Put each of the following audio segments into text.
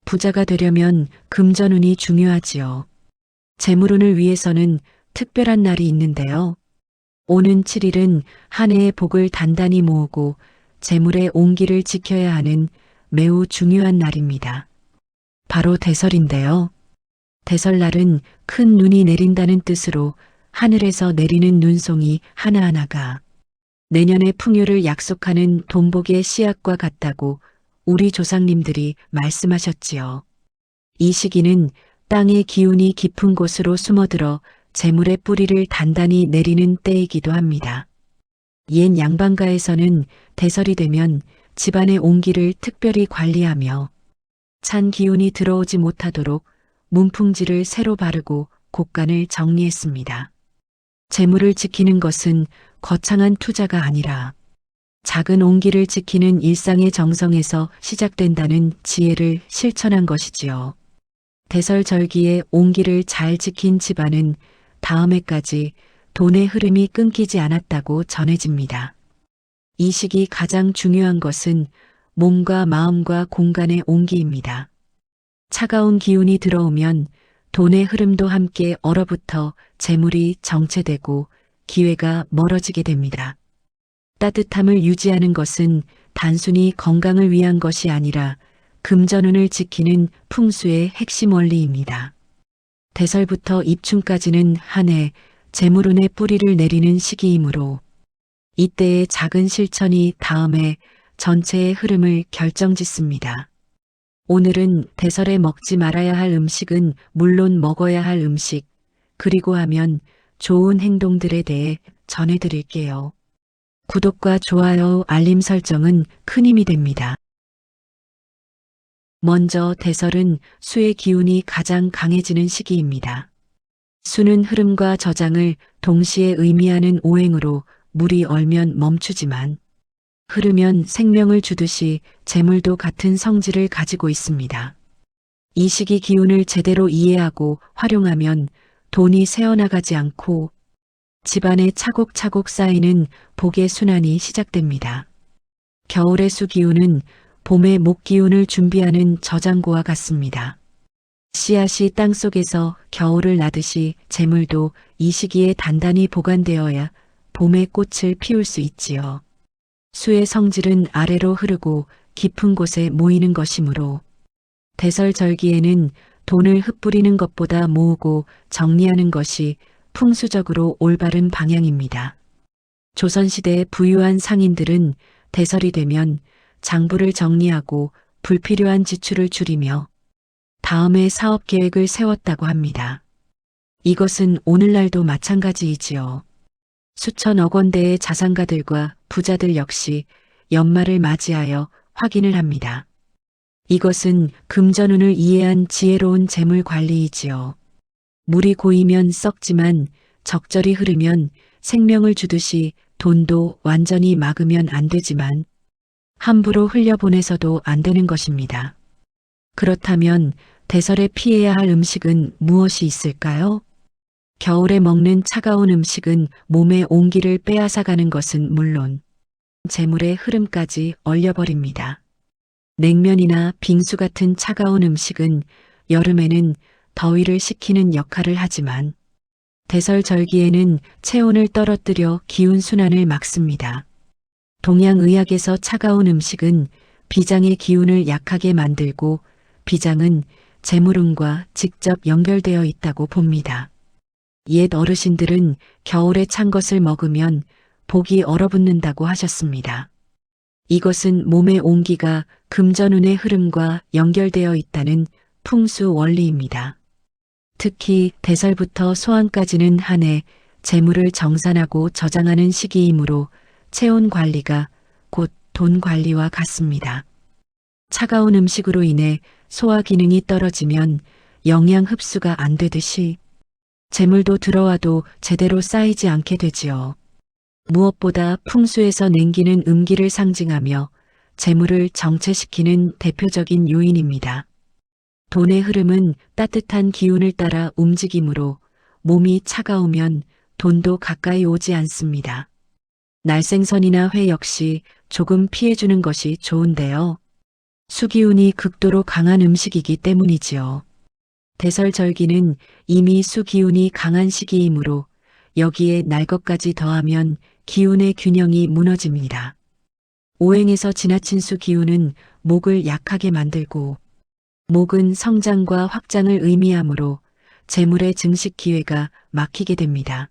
부자가 되려면 금전운이 중요하지요. 재물운을 위해서는 특별한 날이 있는데요. 오는 7일은 한 해의 복을 단단히 모으고 재물의 온기를 지켜야 하는 매우 중요한 날입니다. 바로 대설인데요. 대설날은 큰 눈이 내린다는 뜻으로 하늘에서 내리는 눈송이 하나하나가 내년의 풍요를 약속하는 돈복의 씨앗과 같다고 우리 조상님들이 말씀하셨지요. 이 시기는 땅의 기운이 깊은 곳으로 숨어들어 재물의 뿌리를 단단히 내리는 때이기도 합니다. 옛 양반가에서는 대설이 되면 집안의 온기를 특별히 관리하며 찬 기운이 들어오지 못하도록 문풍지를 새로 바르고 곳간을 정리했습니다. 재물을 지키는 것은 거창한 투자가 아니라 작은 온기를 지키는 일상의 정성에서 시작된다는 지혜를 실천한 것이지요. 대설절기에 온기를 잘 지킨 집안은 다음 해까지 돈의 흐름이 끊기지 않았다고 전해집니다. 이 시기 가장 중요한 것은 몸과 마음과 공간의 온기입니다. 차가운 기운이 들어오면 돈의 흐름도 함께 얼어붙어 재물이 정체되고 기회가 멀어지게 됩니다. 따뜻함을 유지하는 것은 단순히 건강을 위한 것이 아니라 금전운을 지키는 풍수의 핵심 원리입니다. 대설부터 입춘까지는 한 해 재물운의 뿌리를 내리는 시기이므로 이때의 작은 실천이 다음해 전체의 흐름을 결정짓습니다. 오늘은 대설에 먹지 말아야 할 음식은 물론 먹어야 할 음식, 그리고 하면 좋은 행동들에 대해 전해드릴게요. 구독과 좋아요, 알림 설정은 큰 힘이 됩니다. 먼저 대설은 수의 기운이 가장 강해지는 시기입니다. 수는 흐름과 저장을 동시에 의미하는 오행으로 물이 얼면 멈추지만 흐르면 생명을 주듯이 재물도 같은 성질을 가지고 있습니다. 이 시기 기운을 제대로 이해하고 활용하면 돈이 새어나가지 않고 집안에 차곡차곡 쌓이는 복의 순환이 시작됩니다. 겨울의 수 기운은 봄의 목 기운을 준비하는 저장고와 같습니다. 씨앗이 땅속에서 겨울을 나듯이 재물도 이 시기에 단단히 보관되어야 봄의 꽃을 피울 수 있지요. 수의 성질은 아래로 흐르고 깊은 곳에 모이는 것이므로 대설절기에는 돈을 흩뿌리는 것보다 모으고 정리하는 것이 풍수적으로 올바른 방향입니다. 조선시대의 부유한 상인들은 대설이 되면 장부를 정리하고 불필요한 지출을 줄이며 다음해 사업 계획을 세웠다고 합니다. 이것은 오늘날도 마찬가지이지요. 수천억 원대의 자산가들과 부자들 역시 연말을 맞이하여 확인을 합니다. 이것은 금전운을 이해한 지혜로운 재물 관리이지요. 물이 고이면 썩지만 적절히 흐르면 생명을 주듯이 돈도 완전히 막으면 안 되지만 함부로 흘려보내서도 안 되는 것입니다. 그렇다면 대설에 피해야 할 음식은 무엇이 있을까요? 겨울에 먹는 차가운 음식은 몸의 온기를 빼앗아가는 것은 물론 재물의 흐름까지 얼려버립니다. 냉면이나 빙수 같은 차가운 음식은 여름에는 더위를 식히는 역할을 하지만 대설절기에는 체온을 떨어뜨려 기운 순환을 막습니다. 동양의학에서 차가운 음식은 비장의 기운을 약하게 만들고 비장은 재물운과 직접 연결되어 있다고 봅니다. 옛 어르신들은 겨울에 찬 것을 먹으면 복이 얼어붙는다고 하셨습니다. 이것은 몸의 온기가 금전운의 흐름과 연결되어 있다는 풍수 원리입니다. 특히 대설부터 소환까지는 한 해 재물을 정산하고 저장하는 시기이므로 체온 관리가 곧 돈 관리와 같습니다. 차가운 음식으로 인해 소화 기능이 떨어지면 영양 흡수가 안 되듯이 재물도 들어와도 제대로 쌓이지 않게 되지요. 무엇보다 풍수에서 냉기는 음기를 상징하며 재물을 정체시키는 대표적인 요인입니다. 돈의 흐름은 따뜻한 기운을 따라 움직이므로 몸이 차가우면 돈도 가까이 오지 않습니다. 날생선이나 회 역시 조금 피해주는 것이 좋은데요. 수기운이 극도로 강한 음식이기 때문이지요. 대설절기는 이미 수기운이 강한 시기이므로 여기에 날 것까지 더하면 기운의 균형이 무너집니다. 오행에서 지나친 수기운은 목을 약하게 만들고 목은 성장과 확장을 의미하므로 재물의 증식 기회가 막히게 됩니다.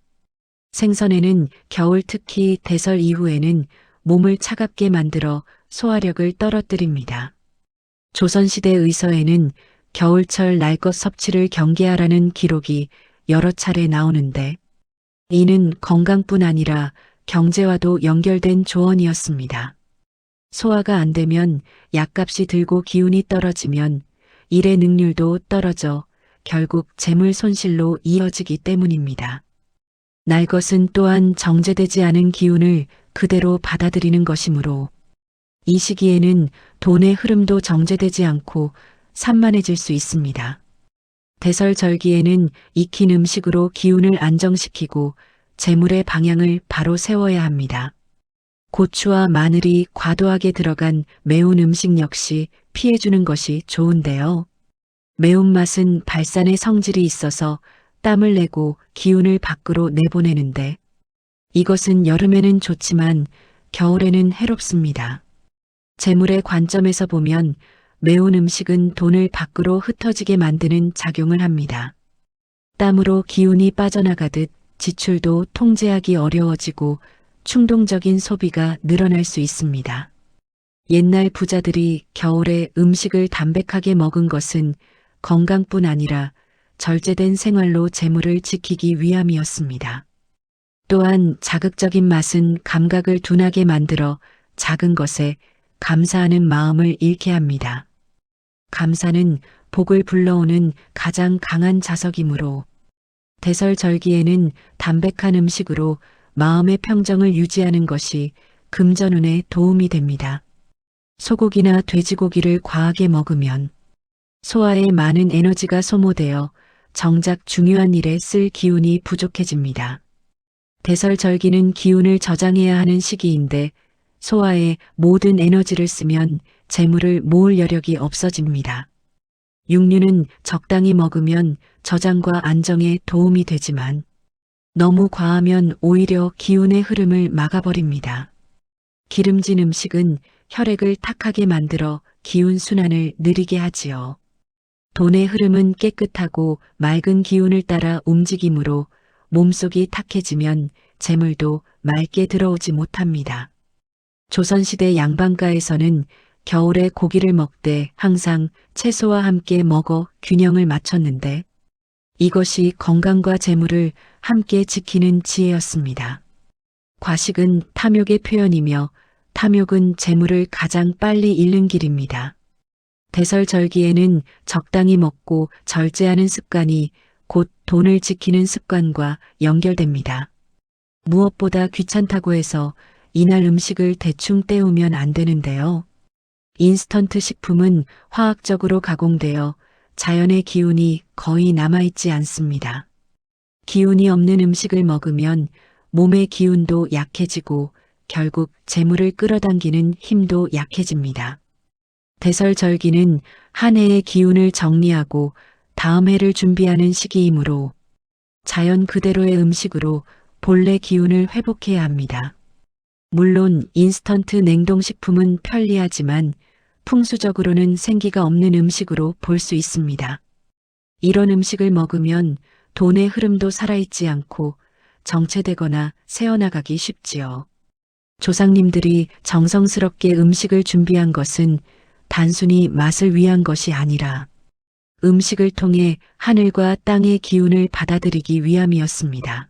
생선에는 겨울 특히 대설 이후에는 몸을 차갑게 만들어 소화력을 떨어뜨립니다. 조선시대 의서에는 겨울철 날 것 섭취를 경계하라는 기록이 여러 차례 나오는데 이는 건강뿐 아니라 경제와도 연결된 조언이었습니다. 소화가 안 되면 약값이 들고 기운이 떨어지면 일의 능률도 떨어져 결국 재물 손실로 이어지기 때문입니다. 날 것은 또한 정제되지 않은 기운을 그대로 받아들이는 것이므로 이 시기에는 돈의 흐름도 정제되지 않고 산만해질 수 있습니다. 대설절기에는 익힌 음식으로 기운을 안정시키고 재물의 방향을 바로 세워야 합니다. 고추와 마늘이 과도하게 들어간 매운 음식 역시 피해주는 것이 좋은데요. 매운맛은 발산의 성질이 있어서 땀을 내고 기운을 밖으로 내보내는데 이것은 여름에는 좋지만 겨울에는 해롭습니다. 재물의 관점에서 보면 매운 음식은 돈을 밖으로 흩어지게 만드는 작용을 합니다. 땀으로 기운이 빠져나가듯 지출도 통제하기 어려워지고 충동적인 소비가 늘어날 수 있습니다. 옛날 부자들이 겨울에 음식을 담백하게 먹은 것은 건강뿐 아니라 절제된 생활로 재물을 지키기 위함이었습니다. 또한 자극적인 맛은 감각을 둔하게 만들어 작은 것에 감사하는 마음을 잃게 합니다. 감사는 복을 불러오는 가장 강한 자석이므로 대설절기에는 담백한 음식으로 마음의 평정을 유지하는 것이 금전운에 도움이 됩니다. 소고기나 돼지고기를 과하게 먹으면 소화에 많은 에너지가 소모되어 정작 중요한 일에 쓸 기운이 부족해집니다. 대설절기는 기운을 저장해야 하는 시기인데 소화에 모든 에너지를 쓰면 재물을 모을 여력이 없어집니다. 육류는 적당히 먹으면 저장과 안정에 도움이 되지만 너무 과하면 오히려 기운의 흐름을 막아버립니다. 기름진 음식은 혈액을 탁하게 만들어 기운 순환을 느리게 하지요. 돈의 흐름은 깨끗하고 맑은 기운을 따라 움직이므로 몸속이 탁해지면 재물도 맑게 들어오지 못합니다. 조선시대 양반가에서는 겨울에 고기를 먹되 항상 채소와 함께 먹어 균형을 맞췄는데 이것이 건강과 재물을 함께 지키는 지혜였습니다. 과식은 탐욕의 표현이며 탐욕은 재물을 가장 빨리 잃는 길입니다. 대설절기에는 적당히 먹고 절제하는 습관이 곧 돈을 지키는 습관과 연결됩니다. 무엇보다 귀찮다고 해서 이날 음식을 대충 때우면 안 되는데요. 인스턴트 식품은 화학적으로 가공되어 자연의 기운이 거의 남아있지 않습니다. 기운이 없는 음식을 먹으면 몸의 기운도 약해지고 결국 재물을 끌어당기는 힘도 약해집니다. 대설절기는 한 해의 기운을 정리하고 다음 해를 준비하는 시기이므로 자연 그대로의 음식으로 본래 기운을 회복해야 합니다. 물론 인스턴트 냉동식품은 편리하지만 풍수적으로는 생기가 없는 음식으로 볼 수 있습니다. 이런 음식을 먹으면 돈의 흐름도 살아있지 않고 정체되거나 새어나가기 쉽지요. 조상님들이 정성스럽게 음식을 준비한 것은 단순히 맛을 위한 것이 아니라 음식을 통해 하늘과 땅의 기운을 받아들이기 위함이었습니다.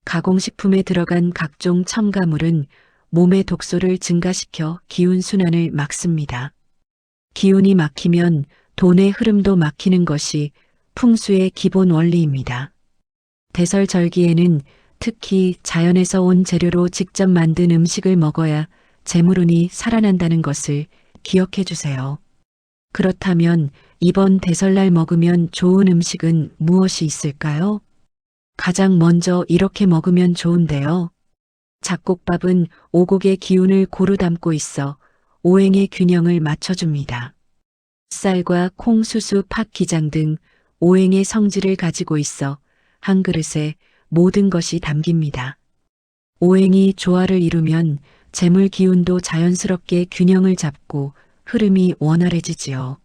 가공식품에 들어간 각종 첨가물은 몸의 독소를 증가시켜 기운 순환을 막습니다. 기운이 막히면 돈의 흐름도 막히는 것이 풍수의 기본 원리입니다. 대설절기에는 특히 자연에서 온 재료로 직접 만든 음식을 먹어야 재물운이 살아난다는 것을 기억해 주세요. 그렇다면 이번 대설날 먹으면 좋은 음식은 무엇이 있을까요? 가장 먼저 이렇게 먹으면 좋은데요. 잡곡밥은 오곡의 기운을 고루 담고 있어 오행의 균형을 맞춰줍니다. 쌀과 콩, 수수, 팥, 기장 등 오행의 성질을 가지고 있어 한 그릇에 모든 것이 담깁니다. 오행이 조화를 이루면 재물 기운도 자연스럽게 균형을 잡고 흐름이 원활해지지요.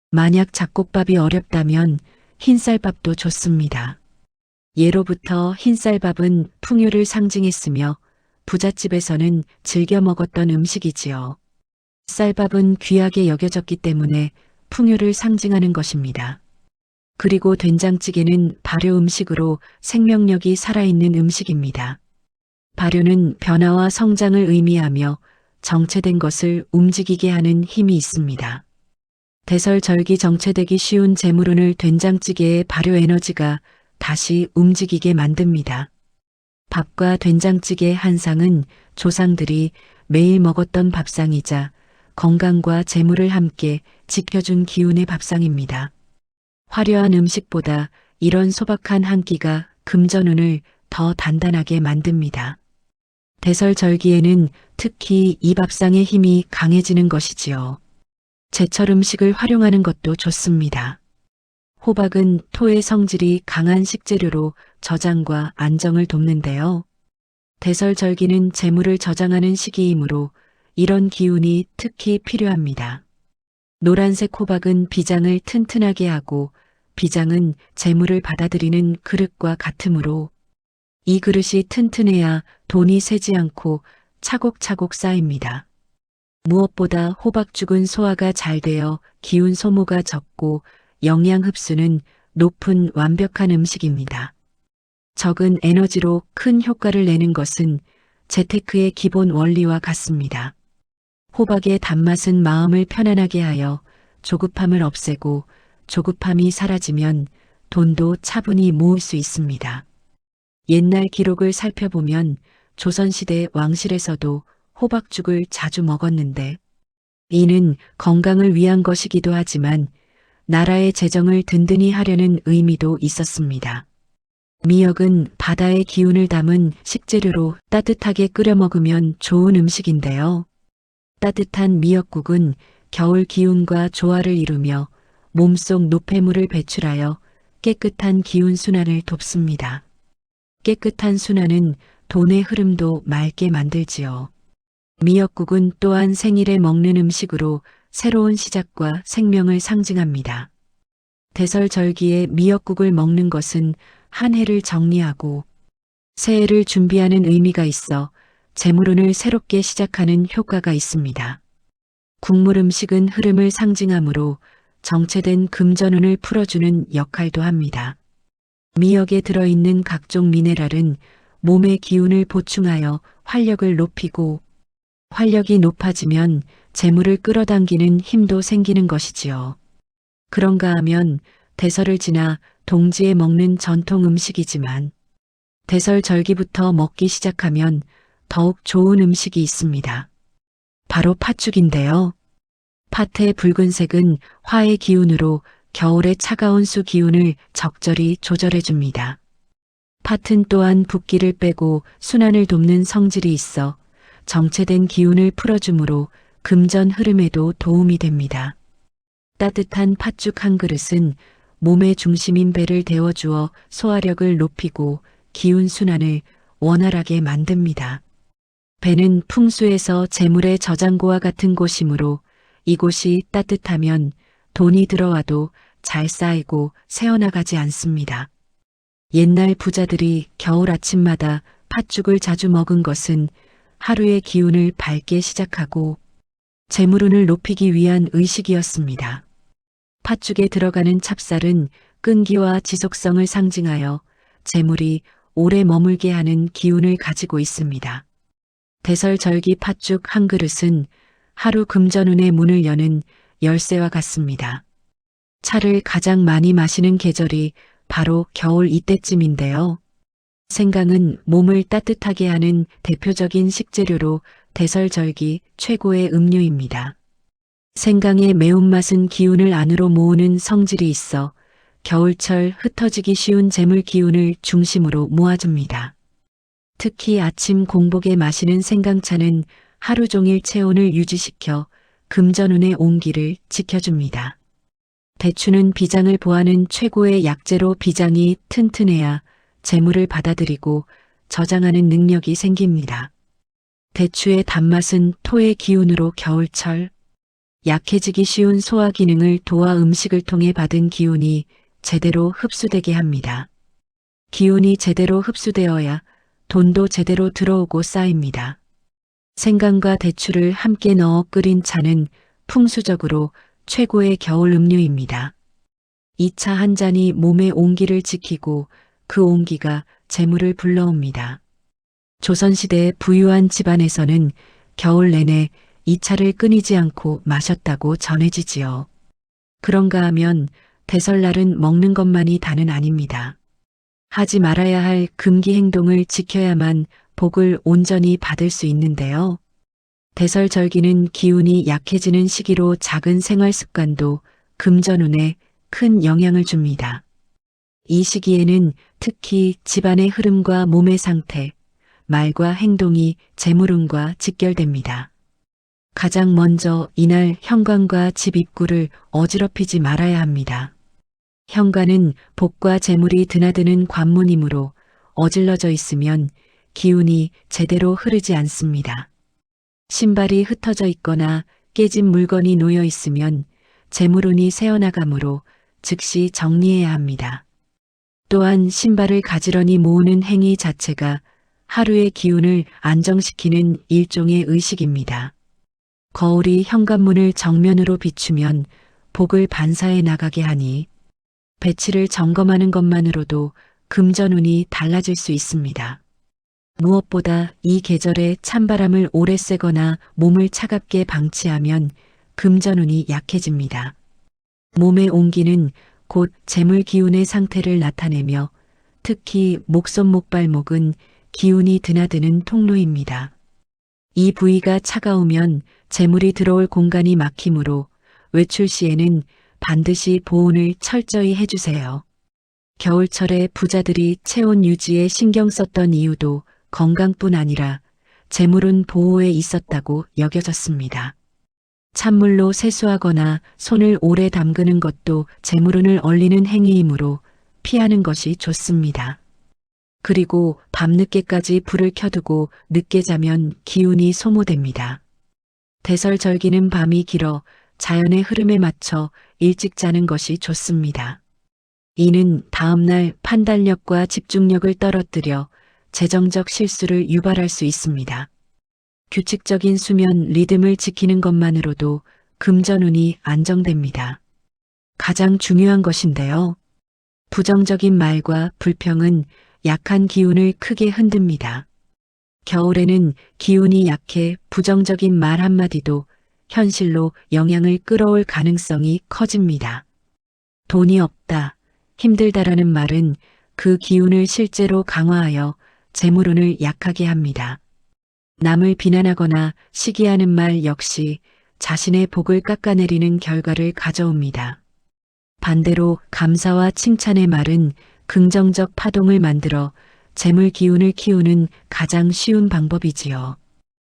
만약 잡곡밥이 어렵다면 흰쌀밥도 좋습니다. 예로부터 흰쌀밥은 풍요를 상징했으며 부잣집에서는 즐겨 먹었던 음식이지요. 쌀밥은 귀하게 여겨졌기 때문에 풍요를 상징하는 것입니다. 그리고 된장찌개는 발효 음식으로 생명력이 살아있는 음식입니다. 발효는 변화와 성장을 의미하며 정체된 것을 움직이게 하는 힘이 있습니다. 대설절기 정체되기 쉬운 재물운을 된장찌개의 발효 에너지가 다시 움직이게 만듭니다. 밥과 된장찌개 한 상은 조상들이 매일 먹었던 밥상이자 건강과 재물을 함께 지켜준 기운의 밥상입니다. 화려한 음식보다 이런 소박한 한 끼가 금전운을 더 단단하게 만듭니다. 대설절기에는 특히 이 밥상의 힘이 강해지는 것이지요. 제철 음식을 활용하는 것도 좋습니다. 호박은 토의 성질이 강한 식재료로 저장과 안정을 돕는데요. 대설절기는 재물을 저장하는 시기이므로 이런 기운이 특히 필요합니다. 노란색 호박은 비장을 튼튼하게 하고 비장은 재물을 받아들이는 그릇과 같으므로 이 그릇이 튼튼해야 돈이 새지 않고 차곡차곡 쌓입니다. 무엇보다 호박죽은 소화가 잘 되어 기운 소모가 적고 영양 흡수는 높은 완벽한 음식입니다. 적은 에너지로 큰 효과를 내는 것은 재테크의 기본 원리와 같습니다. 호박의 단맛은 마음을 편안하게 하여 조급함을 없애고 조급함이 사라지면 돈도 차분히 모을 수 있습니다. 옛날 기록을 살펴보면 조선시대 왕실에서도 호박죽을 자주 먹었는데 이는 건강을 위한 것이기도 하지만 나라의 재정을 든든히 하려는 의미도 있었습니다. 미역은 바다의 기운을 담은 식재료로 따뜻하게 끓여 먹으면 좋은 음식인데요. 따뜻한 미역국은 겨울 기운과 조화를 이루며 몸속 노폐물을 배출하여 깨끗한 기운 순환을 돕습니다. 깨끗한 순환은 돈의 흐름도 맑게 만들지요. 미역국은 또한 생일에 먹는 음식으로 새로운 시작과 생명을 상징합니다. 대설절기에 미역국을 먹는 것은 한 해를 정리하고 새해를 준비하는 의미가 있어 재물운을 새롭게 시작하는 효과가 있습니다. 국물 음식은 흐름을 상징하므로 정체된 금전운을 풀어주는 역할도 합니다. 미역에 들어있는 각종 미네랄은 몸의 기운을 보충하여 활력을 높이고 활력이 높아지면 재물을 끌어당기는 힘도 생기는 것이지요. 그런가 하면 대설을 지나 동지에 먹는 전통 음식이지만 대설절기부터 먹기 시작하면 더욱 좋은 음식이 있습니다. 바로 팥죽인데요. 팥의 붉은색은 화의 기운으로 겨울의 차가운 수 기운을 적절히 조절해 줍니다. 팥은 또한 붓기를 빼고 순환을 돕는 성질이 있어 정체된 기운을 풀어주므로 금전 흐름에도 도움이 됩니다. 따뜻한 팥죽 한 그릇은 몸의 중심인 배를 데워주어 소화력을 높이고 기운 순환을 원활하게 만듭니다. 배는 풍수에서 재물의 저장고와 같은 곳이므로 이곳이 따뜻하면 돈이 들어와도 잘 쌓이고 새어나가지 않습니다. 옛날 부자들이 겨울 아침마다 팥죽을 자주 먹은 것은 하루의 기운을 밝게 시작하고 재물운을 높이기 위한 의식이었습니다. 팥죽에 들어가는 찹쌀은 끈기와 지속성을 상징하여 재물이 오래 머물게 하는 기운을 가지고 있습니다. 대설절기 팥죽 한 그릇은 하루 금전운의 문을 여는 열쇠와 같습니다. 차를 가장 많이 마시는 계절이 바로 겨울 이때쯤인데요. 생강은 몸을 따뜻하게 하는 대표적인 식재료로 대설절기 최고의 음료입니다. 생강의 매운맛은 기운을 안으로 모으는 성질이 있어 겨울철 흩어지기 쉬운 재물 기운을 중심으로 모아줍니다. 특히 아침 공복에 마시는 생강차는 하루 종일 체온을 유지시켜 금전운의 온기를 지켜줍니다. 대추는 비장을 보하는 최고의 약재로 비장이 튼튼해야 재물을 받아들이고 저장하는 능력이 생깁니다. 대추의 단맛은 토의 기운으로 겨울철 약해지기 쉬운 소화 기능을 도와 음식을 통해 받은 기운이 제대로 흡수되게 합니다. 기운이 제대로 흡수되어야 돈도 제대로 들어오고 쌓입니다. 생강과 대추를 함께 넣어 끓인 차는 풍수적으로 최고의 겨울 음료입니다. 이 차 한 잔이 몸의 온기를 지키고 그 온기가 재물을 불러옵니다. 조선시대의 부유한 집안에서는 겨울 내내 이 차를 끊이지 않고 마셨다고 전해지지요. 그런가 하면 대설날은 먹는 것만이 다는 아닙니다. 하지 말아야 할 금기 행동을 지켜야만 복을 온전히 받을 수 있는데요. 대설절기는 기운이 약해지는 시기로 작은 생활 습관도 금전운에 큰 영향을 줍니다. 이 시기에는 특히 집안의 흐름과 몸의 상태, 말과 행동이 재물운과 직결됩니다. 가장 먼저 이날 현관과 집 입구를 어지럽히지 말아야 합니다. 현관은 복과 재물이 드나드는 관문이므로 어질러져 있으면 기운이 제대로 흐르지 않습니다. 신발이 흩어져 있거나 깨진 물건이 놓여 있으면 재물운이 새어나가므로 즉시 정리해야 합니다. 또한 신발을 가지런히 모으는 행위 자체가 하루의 기운을 안정시키는 일종의 의식입니다. 거울이 현관문을 정면으로 비추면 복을 반사해 나가게 하니 배치를 점검하는 것만으로도 금전운이 달라질 수 있습니다. 무엇보다 이 계절에 찬바람을 오래 쐬거나 몸을 차갑게 방치하면 금전운이 약해집니다. 몸의 온기는 곧 재물 기운의 상태를 나타내며 특히 목손목발목은 기운이 드나드는 통로입니다. 이 부위가 차가우면 재물이 들어올 공간이 막히므로 외출 시에는 반드시 보온을 철저히 해주세요. 겨울철에 부자들이 체온 유지에 신경 썼던 이유도 건강뿐 아니라 재물운 보호에 있었다고 여겨졌습니다. 찬물로 세수하거나 손을 오래 담그는 것도 재물운을 얼리는 행위이므로 피하는 것이 좋습니다. 그리고 밤늦게까지 불을 켜두고 늦게 자면 기운이 소모됩니다. 대설절기는 밤이 길어 자연의 흐름에 맞춰 일찍 자는 것이 좋습니다. 이는 다음날 판단력과 집중력을 떨어뜨려 재정적 실수를 유발할 수 있습니다. 규칙적인 수면 리듬을 지키는 것만으로도 금전운이 안정됩니다. 가장 중요한 것인데요. 부정적인 말과 불평은 약한 기운을 크게 흔듭니다. 겨울에는 기운이 약해 부정적인 말 한마디도 현실로 영향을 끌어올 가능성이 커집니다. 돈이 없다, 힘들다라는 말은 그 기운을 실제로 강화하여 재물운을 약하게 합니다. 남을 비난하거나 시기하는 말 역시 자신의 복을 깎아내리는 결과를 가져옵니다. 반대로 감사와 칭찬의 말은 긍정적 파동을 만들어 재물 기운을 키우는 가장 쉬운 방법이지요.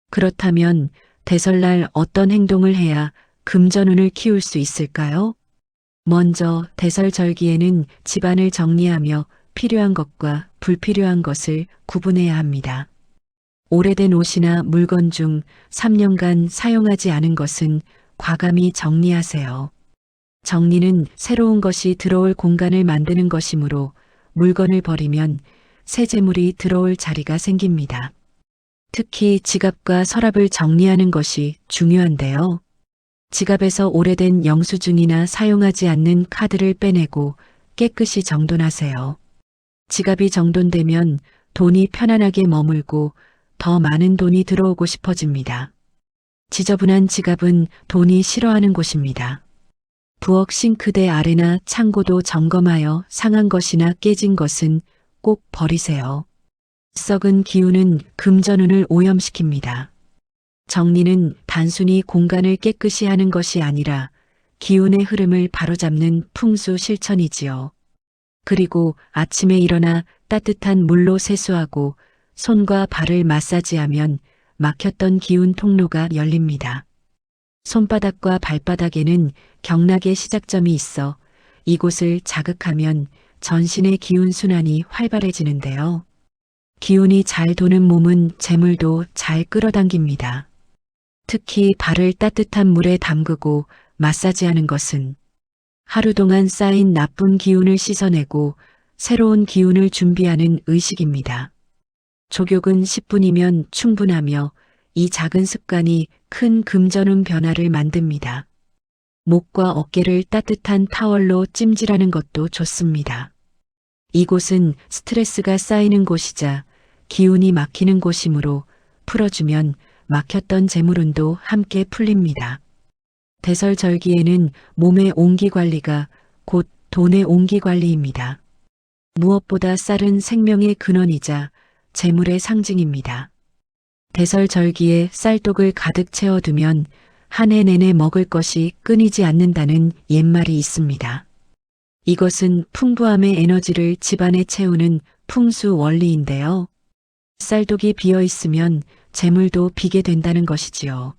그렇다면 대설날 어떤 행동을 해야 금전운을 키울 수 있을까요? 먼저 대설절기에는 집안을 정리하며 필요한 것과 불필요한 것을 구분해야 합니다. 오래된 옷이나 물건 중 3년간 사용하지 않은 것은 과감히 정리하세요. 정리는 새로운 것이 들어올 공간을 만드는 것이므로 물건을 버리면 새 재물이 들어올 자리가 생깁니다. 특히 지갑과 서랍을 정리하는 것이 중요한데요. 지갑에서 오래된 영수증이나 사용하지 않는 카드를 빼내고 깨끗이 정돈하세요. 지갑이 정돈되면 돈이 편안하게 머물고 더 많은 돈이 들어오고 싶어집니다. 지저분한 지갑은 돈이 싫어하는 곳입니다. 부엌 싱크대 아래나 창고도 점검하여 상한 것이나 깨진 것은 꼭 버리세요. 썩은 기운은 금전운을 오염시킵니다. 정리는 단순히 공간을 깨끗이 하는 것이 아니라 기운의 흐름을 바로잡는 풍수 실천이지요. 그리고 아침에 일어나 따뜻한 물로 세수하고 손과 발을 마사지하면 막혔던 기운 통로가 열립니다. 손바닥과 발바닥에는 경락의 시작점이 있어 이곳을 자극하면 전신의 기운 순환이 활발해지는데요. 기운이 잘 도는 몸은 재물도 잘 끌어당깁니다. 특히 발을 따뜻한 물에 담그고 마사지하는 것은 하루 동안 쌓인 나쁜 기운을 씻어내고 새로운 기운을 준비하는 의식입니다. 족욕은 10분이면 충분하며 이 작은 습관이 큰 금전운 변화를 만듭니다. 목과 어깨를 따뜻한 타월로 찜질하는 것도 좋습니다. 이곳은 스트레스가 쌓이는 곳이자 기운이 막히는 곳이므로 풀어주면 막혔던 재물운도 함께 풀립니다. 대설절기에는 몸의 온기관리가 곧 돈의 온기관리입니다. 무엇보다 쌀은 생명의 근원이자 재물의 상징입니다. 대설절기에 쌀독을 가득 채워두면 한 해 내내 먹을 것이 끊이지 않는다는 옛말이 있습니다. 이것은 풍부함의 에너지를 집안에 채우는 풍수 원리인데요. 쌀독이 비어 있으면 재물도 비게 된다는 것이지요.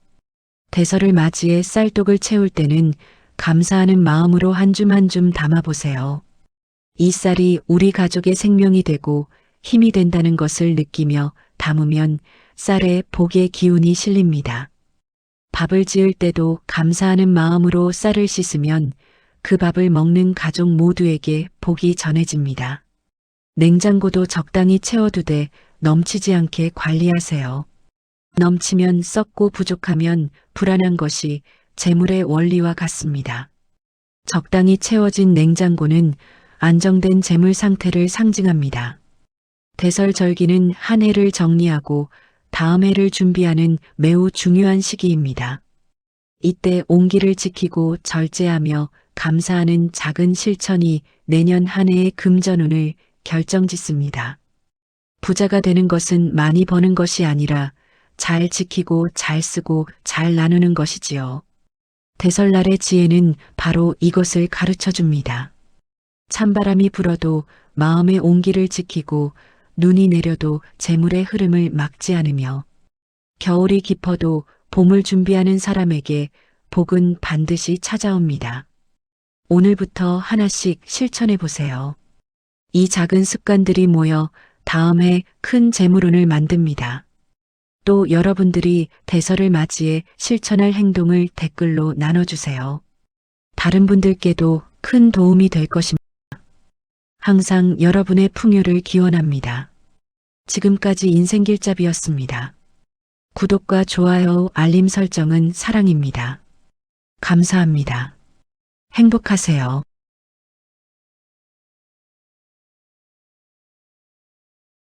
대설을 맞이해 쌀독을 채울 때는 감사하는 마음으로 한 줌 한 줌 담아보세요. 이 쌀이 우리 가족의 생명이 되고 힘이 된다는 것을 느끼며 담으면 쌀에 복의 기운이 실립니다. 밥을 지을 때도 감사하는 마음으로 쌀을 씻으면 그 밥을 먹는 가족 모두에게 복이 전해집니다. 냉장고도 적당히 채워두되 넘치지 않게 관리하세요. 넘치면 썩고 부족하면 불안한 것이 재물의 원리와 같습니다. 적당히 채워진 냉장고는 안정된 재물 상태를 상징합니다. 대설절기는 한 해를 정리하고 다음 해를 준비하는 매우 중요한 시기입니다. 이때 온기를 지키고 절제하며 감사하는 작은 실천이 내년 한 해의 금전운을 결정짓습니다. 부자가 되는 것은 많이 버는 것이 아니라 잘 지키고 잘 쓰고 잘 나누는 것이지요. 대설날의 지혜는 바로 이것을 가르쳐 줍니다. 찬바람이 불어도 마음의 온기를 지키고 눈이 내려도 재물의 흐름을 막지 않으며 겨울이 깊어도 봄을 준비하는 사람에게 복은 반드시 찾아옵니다. 오늘부터 하나씩 실천해 보세요. 이 작은 습관들이 모여 다음 해 큰 재물운을 만듭니다. 또 여러분들이 대설을 맞이해 실천할 행동을 댓글로 나눠주세요. 다른 분들께도 큰 도움이 될 것입니다. 항상 여러분의 풍요를 기원합니다. 지금까지 인생길잡이였습니다. 구독과 좋아요, 알림 설정은 사랑입니다. 감사합니다. 행복하세요.